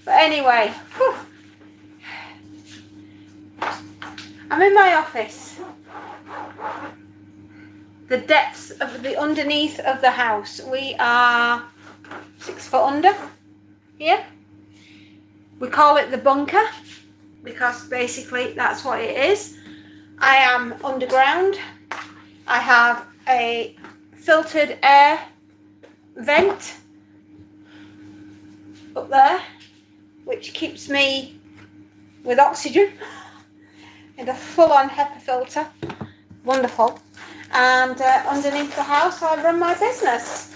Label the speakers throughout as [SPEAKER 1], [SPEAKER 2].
[SPEAKER 1] But anyway, whew. I'm in my office. The depths of the underneath of the house. We are 6 foot under here. We call it the bunker because basically that's what it is. I am underground. I have a filtered air vent up there, which keeps me with oxygen and a full-on HEPA filter. Wonderful. And underneath the house I run my business.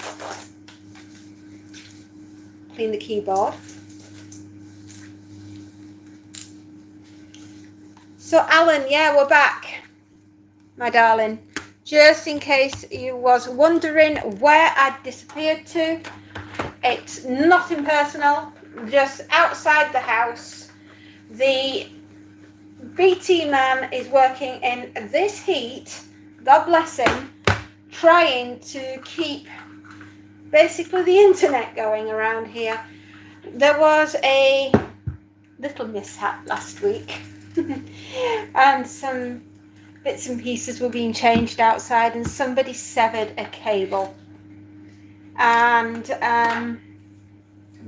[SPEAKER 1] Clean the keyboard. So Alan, yeah, we're back, my darling. Just in case you was wondering where I'd disappeared to, it's nothing personal, just outside the house. The BT man is working in this heat, God bless him, trying to keep basically the internet going around here. There was a little mishap last week and some bits and pieces were being changed outside and somebody severed a cable, and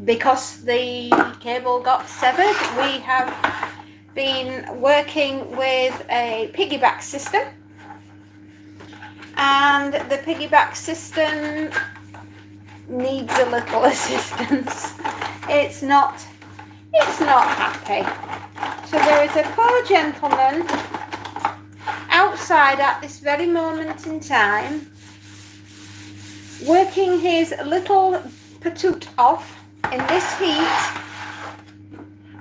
[SPEAKER 1] because the cable got severed, we have been working with a piggyback system, and the piggyback system needs a little assistance. It's not happy. So there is a poor gentleman outside at this very moment in time working his little patoot off in this heat,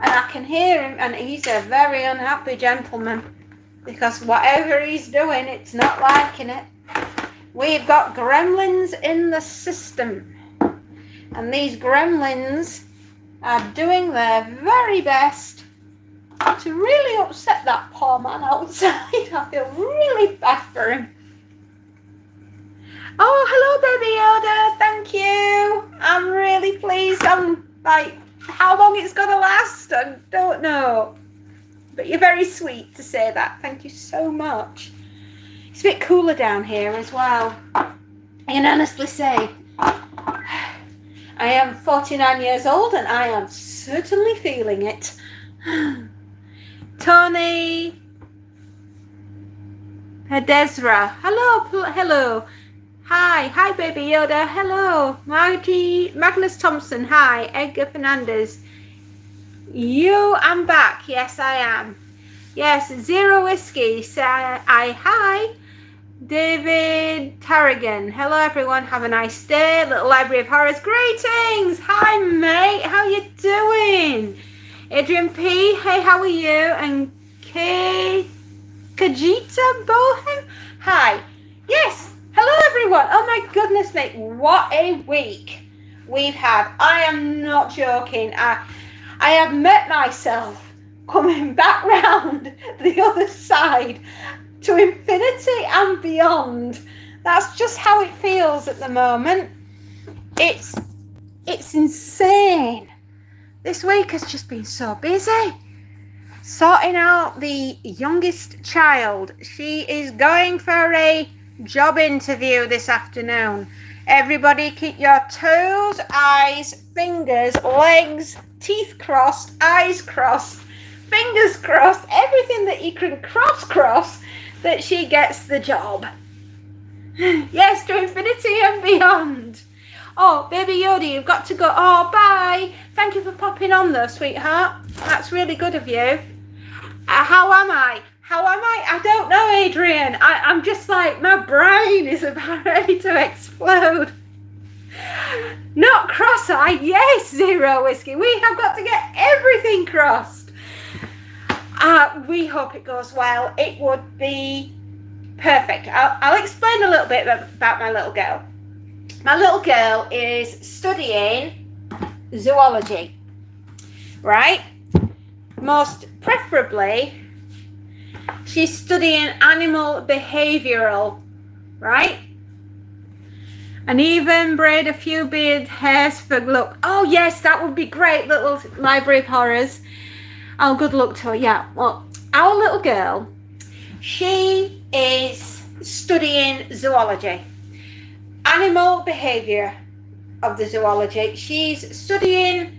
[SPEAKER 1] and I can hear him, and he's a very unhappy gentleman because whatever he's doing, it's not liking it. We've got gremlins in the system, and these gremlins are doing their very best to really upset that poor man outside. I feel really bad for him. Oh, hello, Baby Yoda. Thank you. I'm really pleased. I'm like, how long it's going to last, I don't know. But you're very sweet to say that. Thank you so much. It's a bit cooler down here as well. I can honestly say, I am 49 years old and I am certainly feeling it. Tony Pedezra, hello. Hi, Baby Yoda, hello. Magnus Thompson, hi. Edgar Fernandez, I'm back. Yes, I am. Yes, Zero Whiskey, hi. David Tarragan, hello everyone, have a nice day. Little Library of Horrors, greetings. Hi mate, how you doing? Adrian P, hey, how are you? And Kajita Bohem, hi. Yes, hello everyone. Oh my goodness mate, what a week we've had. I am not joking. I have met myself coming back round the other side to infinity and beyond. That's just how it feels at the moment. It's insane. This week has just been so busy. Sorting out the youngest child. She is going for a job interview this afternoon. Everybody keep your toes, eyes, fingers, legs, teeth crossed, eyes crossed, fingers crossed, everything that you can cross, that she gets the job. Yes, to infinity and beyond. Oh, Baby Yoda, you've got to go. Oh, bye. Thank you for popping on though, sweetheart. That's really good of you. How am I? I don't know, Adrian. I'm just like, my brain is about ready to explode. Not cross-eyed. Yes, Zero Whiskey. We have got to get everything crossed. We hope it goes well. It would be perfect. I'll explain a little bit about my little girl. My little girl is studying zoology, right? Most preferably, she's studying animal behavioural, right? and even braid a few beard hairs for luck. Oh yes, that would be great, little library of horrors. Oh, good luck to her. Yeah, well, our little girl, she is studying zoology, animal behaviour of the zoology. She's studying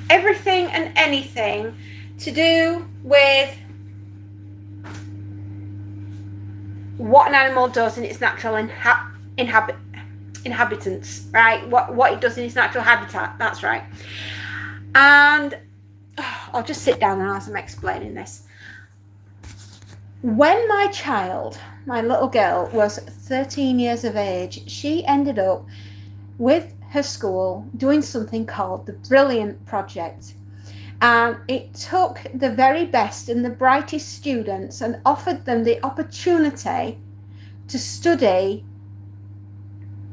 [SPEAKER 1] everything and anything to do with what an animal does in its natural inhabitants, right? What it does in its natural habitat, that's right. And I'll just sit down and as I'm explaining this. When my child, my little girl, was 13 years of age, she ended up with her school doing something called the Brilliant Project. And it took the very best and the brightest students and offered them the opportunity to study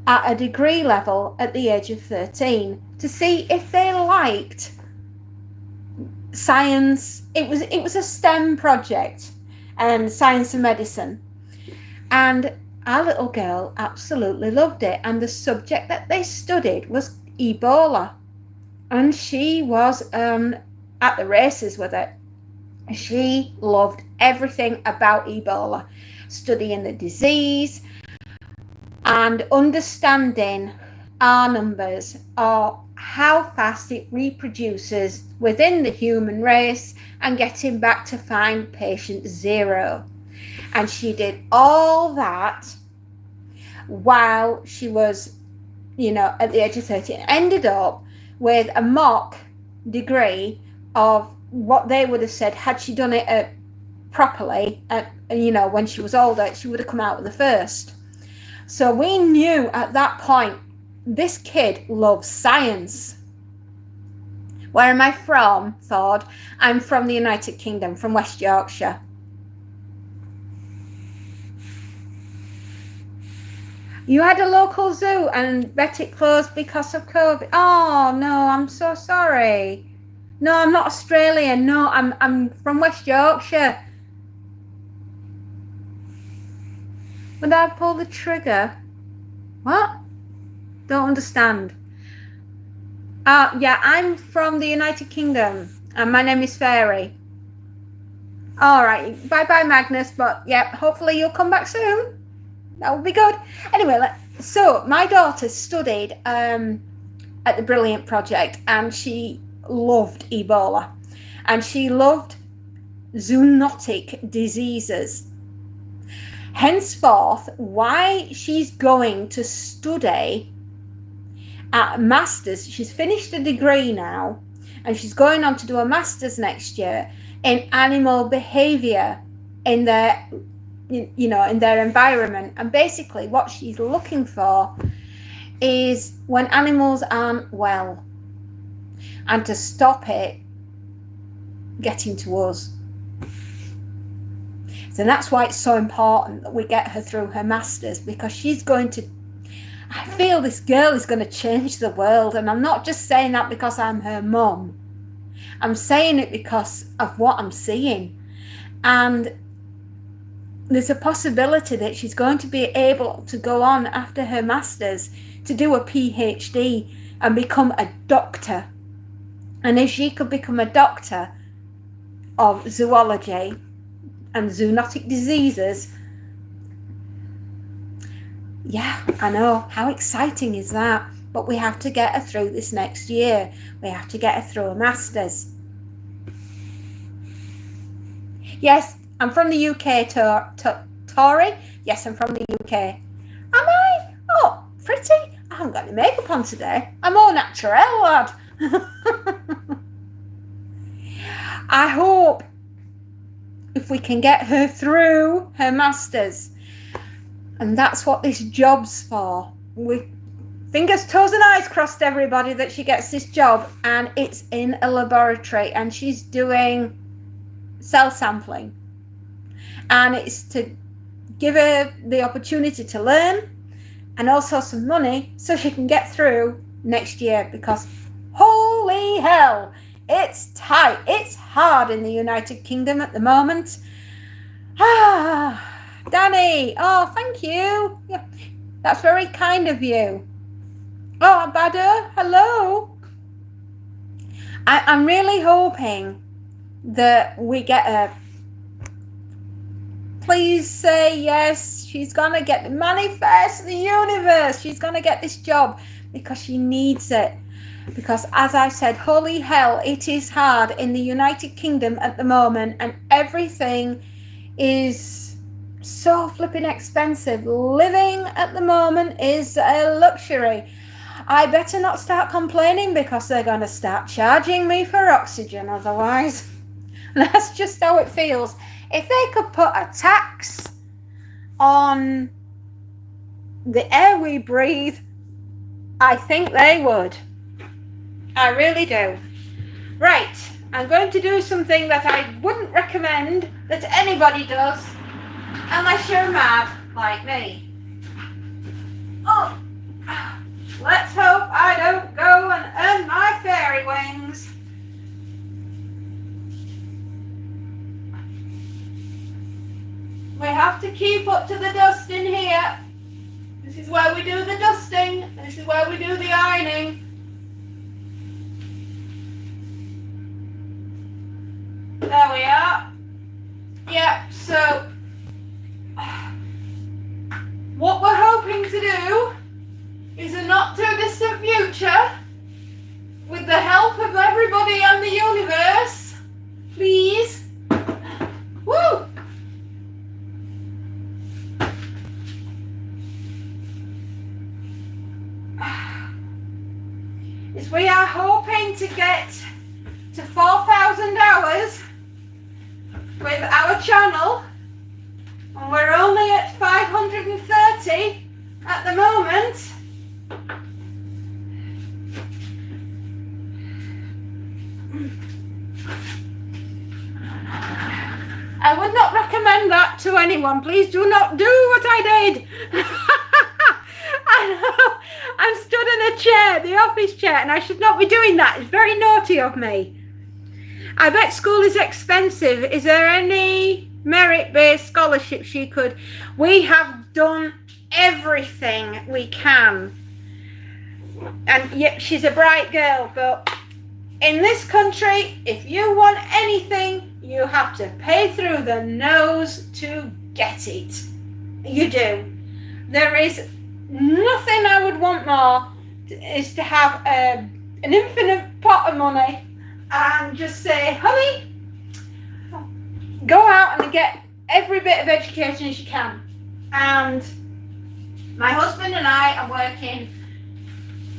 [SPEAKER 1] at a degree level at the age of 13 to see if they liked science. It was a STEM project, and science and medicine. And our little girl absolutely loved it. And the subject that they studied was Ebola. And she was at the races with it. She loved everything about Ebola, studying the disease and understanding R numbers, or how fast it reproduces within the human race, and getting back to find patient zero. And she did all that while she was, at the age of 13, ended up with a mock degree of what they would have said, had she done it properly, when she was older, she would have come out with the first. So we knew at that point, this kid loves science. Where am I from, Thord? I'm from the United Kingdom, from West Yorkshire. You had a local zoo and bet it closed because of COVID. Oh no, I'm so sorry. No, I'm not Australian. No, I'm from West Yorkshire. Would I pull the trigger? What? Don't understand. Yeah, I'm from the United Kingdom, and my name is Fairy. All right, bye, Magnus. But yeah, hopefully you'll come back soon. That would be good. Anyway, so my daughter studied at the Brilliant Project, and she loved Ebola, and she loved zoonotic diseases. Henceforth, why she's going to study at masters, she's finished a degree now, and she's going on to do a master's next year in animal behavior in their environment. And basically what she's looking for is when animals aren't well, and to stop it getting to us. So that's why it's so important that we get her through her masters, because I feel this girl is going to change the world. And I'm not just saying that because I'm her mum. I'm saying it because of what I'm seeing. And there's a possibility that she's going to be able to go on after her masters to do a PhD and become a doctor. And if she could become a doctor of zoology and zoonotic diseases, yeah, I know, how exciting is that? But we have to get her through this next year. We have to get her through a master's. Yes, I'm from the UK, Tori. Yes, I'm from the UK. Am I? Oh, pretty. I haven't got any makeup on today. I'm all natural, lad. I hope if we can get her through her masters, and that's what this job's for. We fingers, toes and eyes crossed, everybody, that she gets this job, and it's in a laboratory, and she's doing cell sampling, and it's to give her the opportunity to learn and also some money so she can get through next year, because holy hell, it's tight, it's hard in the United Kingdom at the moment. Danny, oh, thank you. Yeah, that's very kind of you. Oh, Abada, hello. I'm really hoping that we get a... Please say yes. She's gonna get the manifest the universe. She's gonna get this job because she needs it. Because as I said, holy hell, it is hard in the United Kingdom at the moment, and everything is so flipping expensive. Living at the moment is a luxury. I better not start complaining because they're going to start charging me for oxygen otherwise. That's just how it feels. If they could put a tax on the air we breathe, I think they would. I really do. Right, I'm going to do something that I wouldn't recommend that anybody does unless you're mad like me. Oh, let's hope I don't go and earn my fairy wings. We have to keep up to the dust in here. This is where we do the dusting. This is where we do the ironing. There we are. Yeah, so what we're hoping to do is a not too distant future, with the help of everybody and the universe, please. Woo! Is we are hoping to get to 4,000 hours with our channel, and we're only at 530 at the moment. I would not recommend that to anyone. Please do not do what I did. I know, I'm stood in a chair, the office chair, and I should not be doing that. It's very naughty of me. I bet school is expensive. Is there any merit-based scholarship she could? We have done everything we can. And yet she's a bright girl, but in this country, if you want anything, you have to pay through the nose to get it. You do. There is nothing I would want more is to have an infinite pot of money and just say, honey, go out and get every bit of education as you can. And my husband and I are working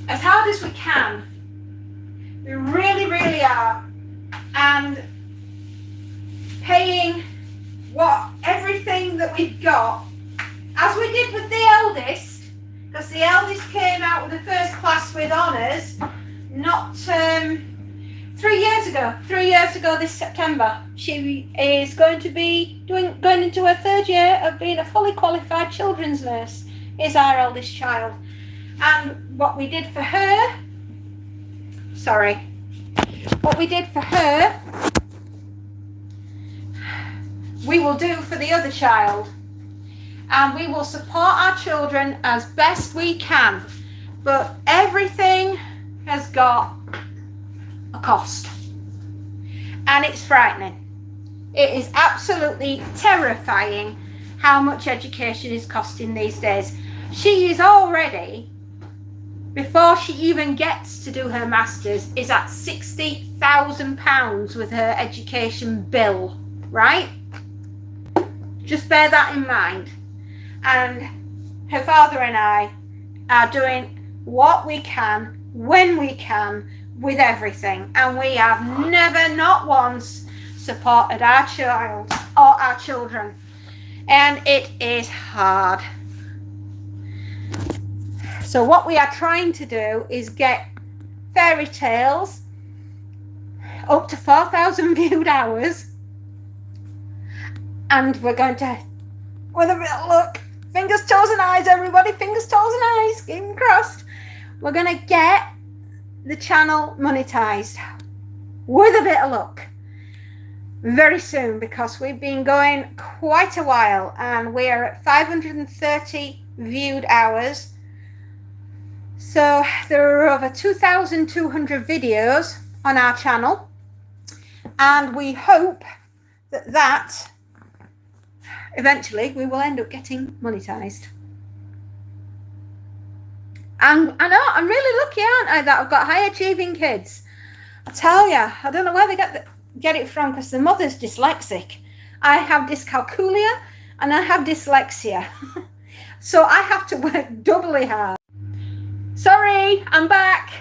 [SPEAKER 1] as hard as we can. We really, really are. And paying everything that we've got, as we did with the eldest, because the eldest came out with the first class with honours, not 3 years ago. 3 years ago this September. She is going to be going into her third year of being a fully qualified children's nurse, is our eldest child. And what we did for her, we will do for the other child. And we will support our children as best we can. But everything has got a cost. And it's frightening. It is absolutely terrifying how much education is costing these days. She is already, before she even gets to do her masters, is at £60,000 with her education bill, right? Just bear that in mind. And her father and I are doing what we can, when we can, with everything. And we have never, not once, supported our child or our children. And it is hard. So what we are trying to do is get fairy tales up to 4,000 viewed hours. And we're going to, with a bit of luck, fingers, toes and eyes, everybody, fingers, toes and eyes, keep them crossed, we're going to get the channel monetized with a bit of luck. very soon, because we've been going quite a while and we're at 530 viewed hours. So there are over 2,200 videos on our channel, and we hope that eventually we will end up getting monetized. And I know I'm really lucky, aren't I, that I've got high achieving kids. I tell you, I don't know where they get it from, because the mother's dyslexic. I have dyscalculia and I have dyslexia. So I have to work doubly hard. Sorry, I'm back.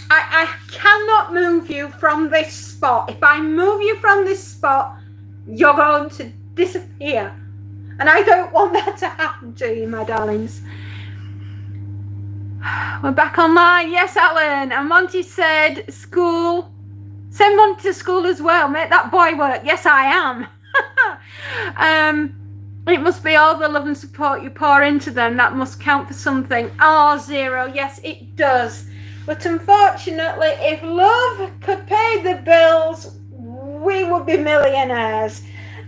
[SPEAKER 1] I cannot move you from this spot. If I move you from this spot, you're going to disappear. And I don't want that to happen to you, my darlings. We're back online. Yes, Alan. And Monty said school. Send Monty to school as well. Make that boy work. Yes, I am. It must be all the love and support you pour into them. That must count for something. Oh, Zero. Yes, it does. But unfortunately, if love could pay the bills, we would be millionaires.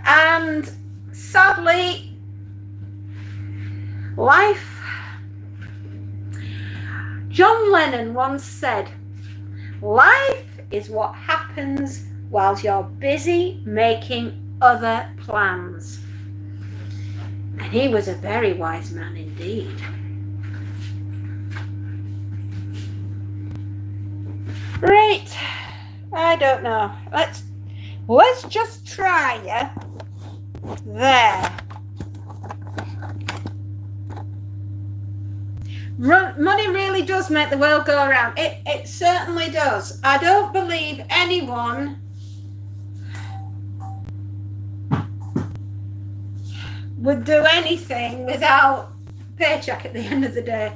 [SPEAKER 1] And sadly, life... John Lennon once said, life is what happens whilst you're busy making other plans. And he was a very wise man indeed. Right, I don't know. Let's just try you. There. Money really does make the world go around. It certainly does. I don't believe anyone would do anything without a paycheck at the end of the day.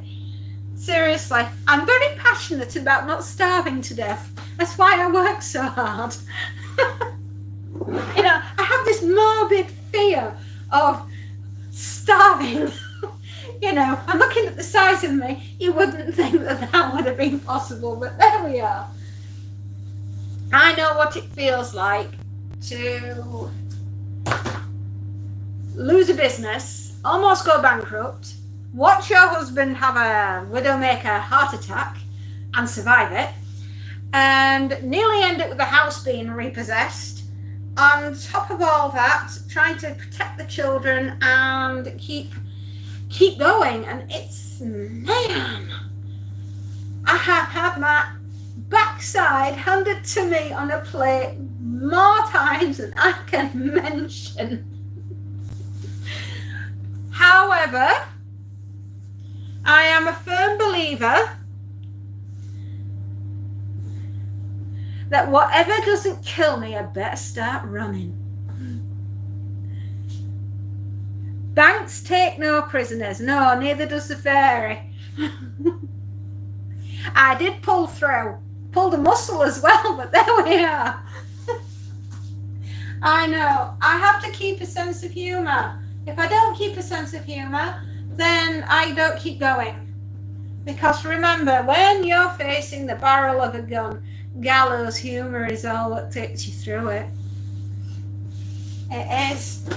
[SPEAKER 1] Seriously, I'm very passionate about not starving to death. That's why I work so hard. You know, I have this morbid fear of starving. You know, I'm looking at the size of me. You wouldn't think that would have been possible, but there we are. I know what it feels like to lose a business, almost go bankrupt, watch your husband have a widowmaker heart attack and survive it, and nearly end up with the house being repossessed. On top of all that, trying to protect the children and keep going. And it's, man, I have had my backside handed to me on a plate more times than I can mention. However, I am a firm believer that whatever doesn't kill me, I better start running. Banks take no prisoners. No, neither does the fairy. I did pull through. Pulled a muscle as well, but there we are. I know. I have to keep a sense of humour. If I don't keep a sense of humour, then I don't keep going. Because remember, when you're facing the barrel of a gun, gallows humour is all that takes you through it. It is.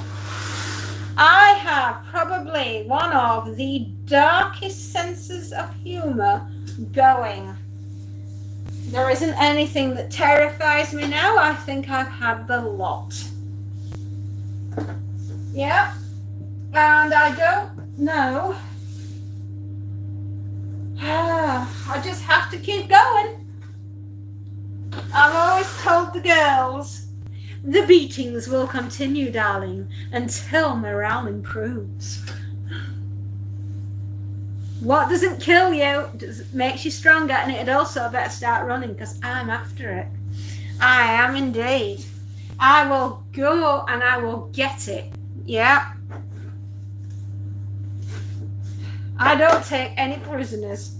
[SPEAKER 1] I have probably one of the darkest senses of humour going. There isn't anything that terrifies me now. I think I've had the lot. Yeah. And I don't know. I just have to keep going. I've always told the girls, the beatings will continue, darling, until morale improves. What doesn't kill you makes you stronger, and it'd also better start running, because I'm after it. I am indeed. I will go and I will get it. Yeah. I don't take any prisoners.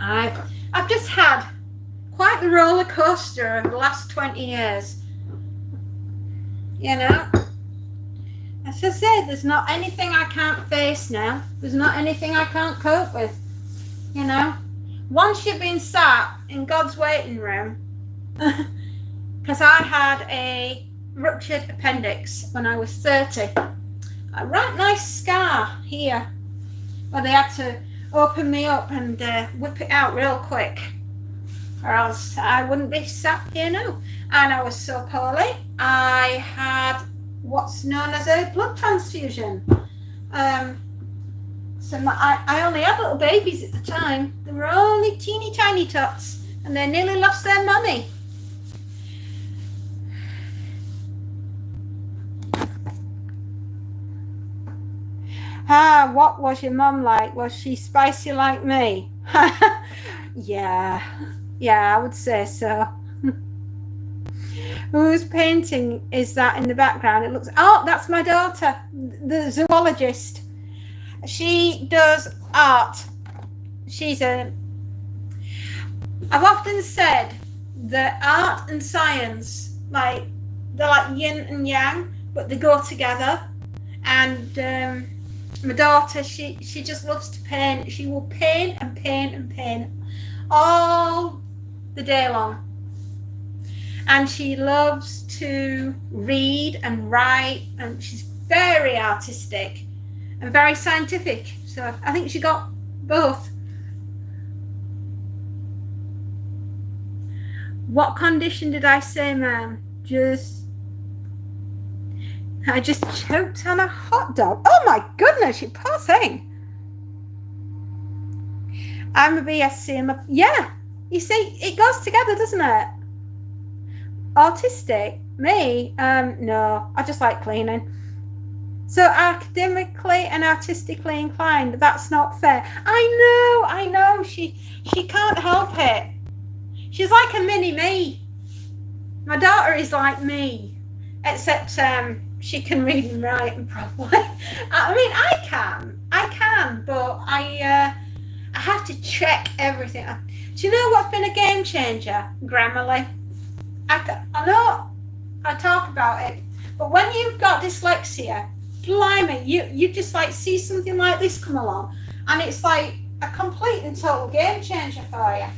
[SPEAKER 1] I've just had quite the roller coaster over the last 20 years. You know? As I said, there's not anything I can't face now. There's not anything I can't cope with. You know? Once you've been sat in God's waiting room because I had a ruptured appendix when I was 30. A right nice scar here where they had to open me up and whip it out real quick, or else I wouldn't be sat here now. And I was so poorly, I had what's known as a blood transfusion. I only had little babies at the time. They were only teeny tiny tots, and they nearly lost their mummy. What was your mum like? Was she spicy like me? Yeah, I would say so. Whose painting is that in the background? It looks, oh, that's my daughter, the zoologist. She does art. I've often said that art and science, like, they're like yin and yang, but they go together. And my daughter, she just loves to paint. She will paint and paint and paint all the day long. And she loves to read and write, and she's very artistic and very scientific. So I think she got both. What condition did I say, ma'am? I just choked on a hot dog. Oh my goodness, you poor thing. I'm a BSc. Yeah, you see, it goes together, doesn't it? Autistic? Me? No, I just like cleaning. So academically and artistically inclined, that's not fair. I know, she can't help it. She's like a mini me. My daughter is like me, except she can read and write and probably. I mean, I can, but I have to check everything. Do you know what's been a game changer? Grammarly. I know I talk about it, but when you've got dyslexia, blimey, you just like see something like this come along, and it's like a complete and total game changer for you.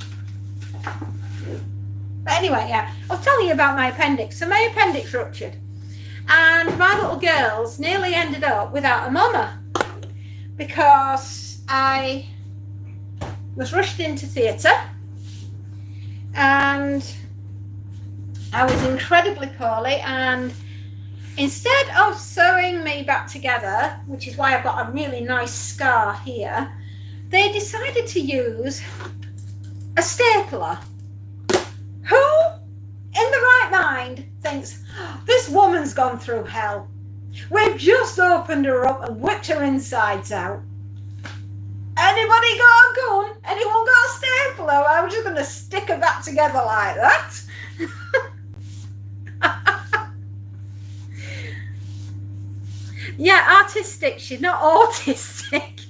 [SPEAKER 1] But anyway, yeah, I'll tell you about my appendix. So my appendix ruptured, and my little girls nearly ended up without a mama because I was rushed into theatre and I was incredibly poorly, and instead of sewing me back together, which is why I've got a really nice scar here, they decided to use a stapler. Who in the right mind thinks, this woman's gone through hell? We've just opened her up and whipped her insides out. Anybody got a gun? Anyone got a stapler? I'm just going to stick her back together like that. Yeah, artistic. She's not autistic.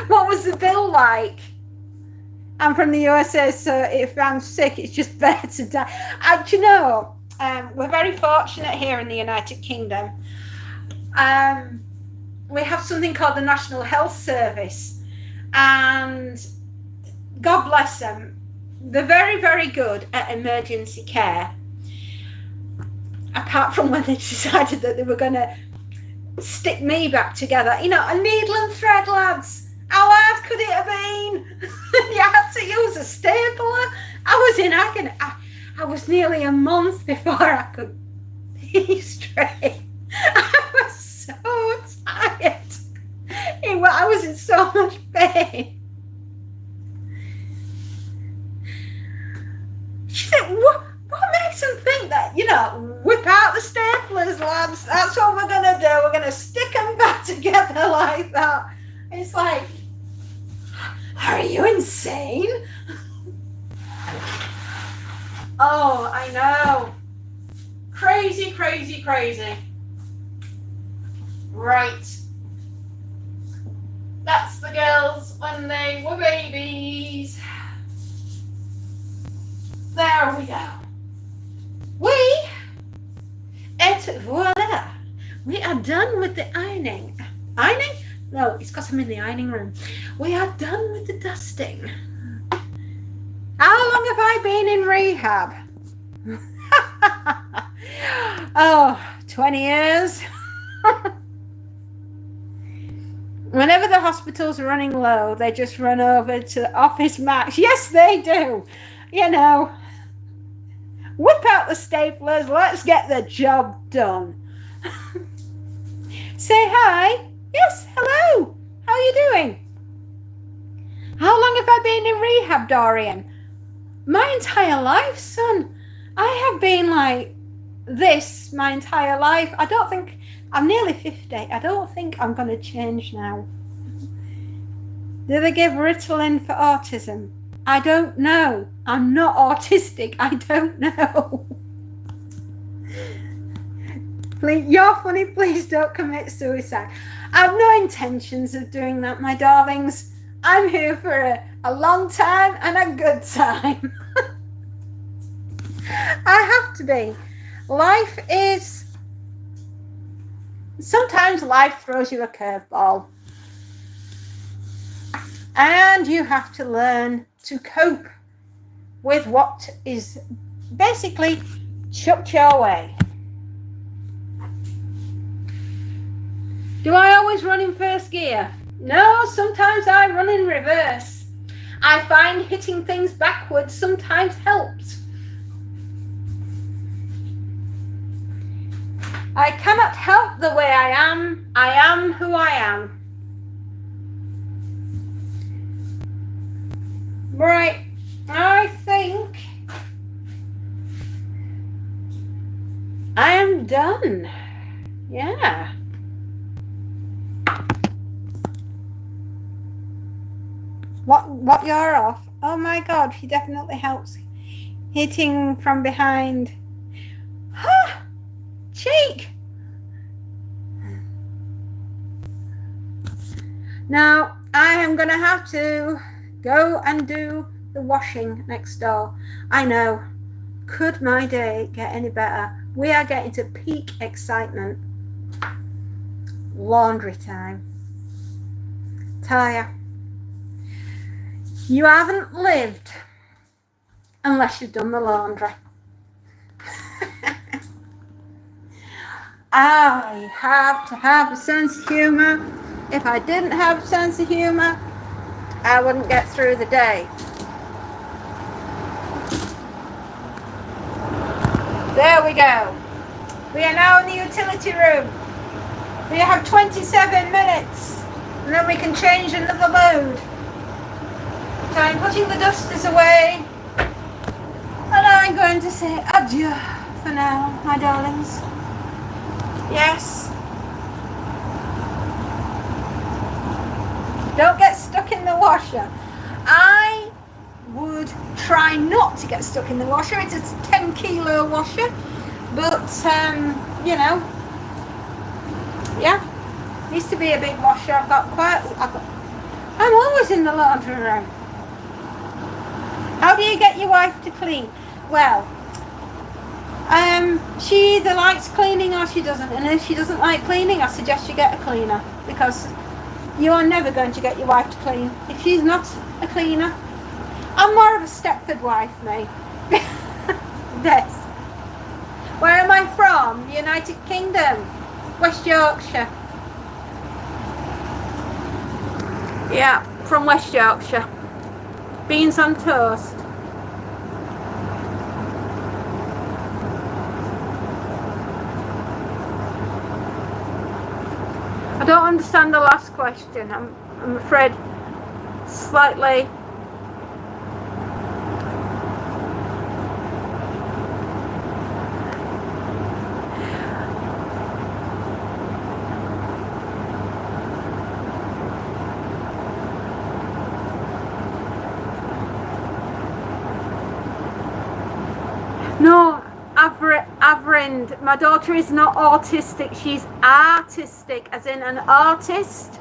[SPEAKER 1] What was the bill like? I'm from the USA, so if I'm sick, it's just better to die. Do you know, we're very fortunate here in the United Kingdom. We have something called the National Health Service, and God bless them. They're very, very good at emergency care. Apart from when they decided that they were going to stick me back together. You know, a needle and thread, lads. How hard could it have been? You had to use a stapler. I was in agony. I was nearly a month before I could be straight. I was so tired. I was in so much pain. She said, what makes them think that, whip out the staplers, lads. That's what we're going to do. We're going to stick them back together like that. It's like, are you insane? Oh, I know. Crazy, crazy, crazy. Right. That's the girls when they were babies. There we go. Voila. We are done with the ironing. Ironing? No, it's because I'm in the ironing room. We are done with the dusting. How long have I been in rehab? Oh, 20 years. Whenever the hospitals are running low, they just run over to Office Max. Yes, they do. You know, whip out the staplers. Let's get the job done. Say hi. Yes, hello. How are you doing? How long have I been in rehab, Dorian? My entire life, son. I have been like this my entire life. I don't think, I'm nearly 50. I don't think I'm going to change now. Do they give Ritalin for autism? I don't know. I'm not autistic. I don't know. Please, you're funny. Please don't commit suicide. I have no intentions of doing that, my darlings. I'm here for a long time and a good time. I have to be. Life is... Sometimes life throws you a curveball. And you have to learn to cope with what is basically chucked your way. Do I always run in first gear? No, sometimes I run in reverse. I find hitting things backwards sometimes helps. I cannot help the way I am. I am who I am. Right, I think I am done. Yeah. What you're off? Oh my God, he definitely helps. Hitting from behind. Ha! Cheek! Now, I am going to have to go and do the washing next door. I know. Could my day get any better? We are getting to peak excitement. Laundry time. Taya, you haven't lived unless you've done the laundry. I have to have a sense of humour. If I didn't have a sense of humour, I wouldn't get through the day. There we go. We are now in the utility room. We have 27 minutes and then we can change another load. So I'm putting the dusters away and I'm going to say adieu for now, my darlings. Yes. Don't get stuck in the washer. I would try not to get stuck in the washer. It's a 10 kilo washer, but you know, yeah, needs to be a big washer. I'm always in the laundry room. How do you get your wife to clean? Well, she either likes cleaning or she doesn't, and if she doesn't like cleaning, I suggest you get a cleaner, because you are never going to get your wife to clean if she's not a cleaner. I'm more of a Stepford wife, me. Yes. Where am I from? United Kingdom, West Yorkshire. Yeah, from West Yorkshire. Beans on toast. I don't understand the last question. I'm afraid slightly. No, Avrind, my daughter is not autistic, she's artistic, as in an artist,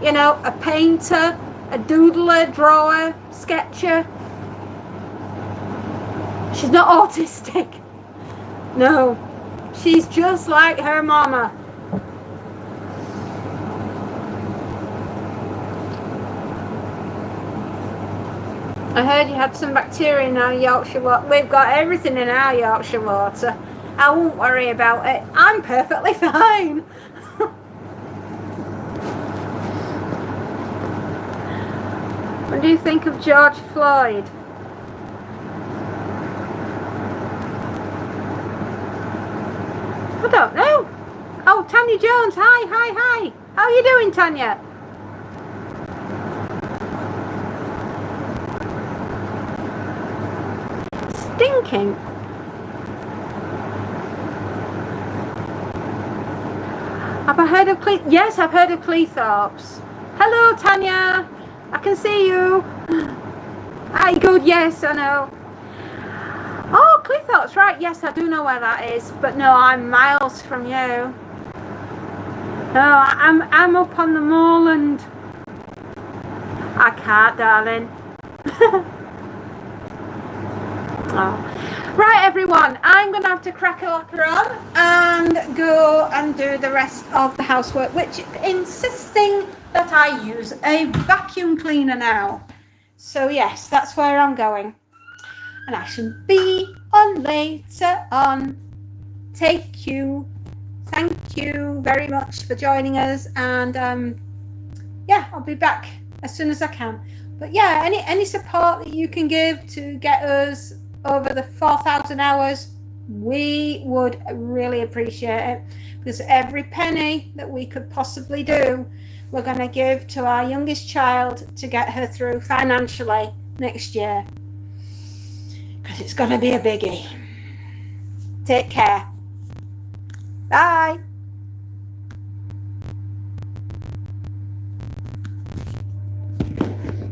[SPEAKER 1] you know, a painter, a doodler, drawer, sketcher. She's not autistic. No, she's just like her mama. I heard you had some bacteria in our Yorkshire water. We've got everything in our Yorkshire water. I won't worry about it. I'm perfectly fine. What do you think of George Floyd? I don't know. Oh, Tanya Jones. Hi. How are you doing, Tanya? Stinking. Have I heard of Yes, I've heard of Cleethorpes. Hello, Tanya. I can see you. Hi, good. Yes, I know. Oh, Cleethorpes, right. Yes, I do know where that is. But no, I'm miles from you. No, I'm up on the moorland. I can't, darling. Oh. Right, everyone, I'm going to have to crack a locker on and go and do the rest of the housework, which insisting that I use a vacuum cleaner now. So yes, that's where I'm going. And I shall be on later on. Thank you very much for joining us. And yeah, I'll be back as soon as I can. But yeah, any support that you can give to get us over the 4,000 hours, we would really appreciate it, because every penny that we could possibly do, we're going to give to our youngest child to get her through financially next year, because it's going to be a biggie. Take care. Bye.